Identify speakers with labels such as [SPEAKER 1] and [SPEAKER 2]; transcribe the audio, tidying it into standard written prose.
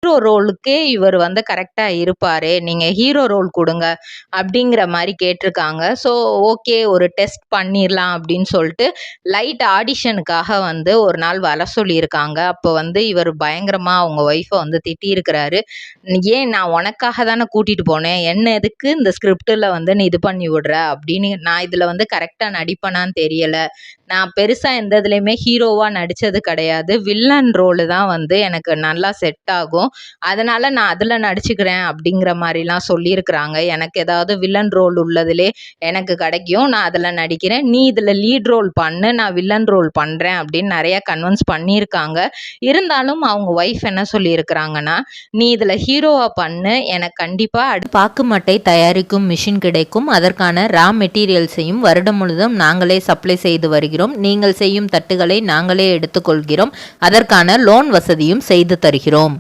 [SPEAKER 1] Maestro ரோலுக்கே இவர் வந்து கரெக்டா இருப்பாரு, நீங்க ஹீரோ ரோல் கொடுங்க அப்படிங்கிற மாதிரி கேட்டிருக்காங்க. ஸோ ஓகே, ஒரு டெஸ்ட் பண்ணிடலாம் அப்படின்னு சொல்லிட்டு லைட் ஆடிஷனுக்காக வந்து ஒரு நாள் வர சொல்லியிருக்காங்க. அப்போ வந்து இவர் பயங்கரமா அவங்க ஒய்ஃபை வந்து திட்டியிருக்கிறாரு. ஏன் நான் உனக்காக தானே கூட்டிட்டு போனேன், என்ன எதுக்கு இந்த ஸ்கிரிப்டில் வந்து நீ இது பண்ணி விடுற அப்படின்னு. நான் இதில் வந்து கரெக்டாக நடிப்பேனான்னு தெரியல, நான் பெருசாக எந்த இதுலேயுமே ஹீரோவாக நடித்தது கிடையாது, வில்லன் ரோலு தான் வந்து எனக்கு நல்லா செட் ஆகும், அதனால் நான் அதில் நடிச்சுக்கிறேன் அப்படிங்கிற மாதிரிலாம் சொல்லியிருக்கிறாங்க. எனக்கு ஏதாவது வில்லன் ரோல் உள்ளதுலே எனக்கு கிடைக்கும், நான் அதில் நடிக்கிறேன், நீ இதில் லீட் ரோல் பண்ணு, நான் வில்லன் ரோல் பண்ணுறேன் அப்படின்னு நிறையா கன்வின்ஸ் பண்ணியிருக்காங்க. இருந்தாலும் அவங்க ஒய்ஃப் என்ன சொல்லியிருக்கிறாங்கன்னா, நீ இதில் ஹீரோவாக பண்ணு, எனக்கு கண்டிப்பாக பாக்கு மட்டை தயாரிக்கும் மிஷின் கிடைக்கும், அதற்கான ரா மெட்டீரியல்ஸையும் வருடம் முழுதும் நாங்களே சப்ளை செய்து வருகிறோம், நீங்கள் செய்யும் தட்டுகளை நாங்களே எடுத்துக்கொள்கிறோம், அதற்கான லோன் வசதியும் செய்து தருகிறோம்.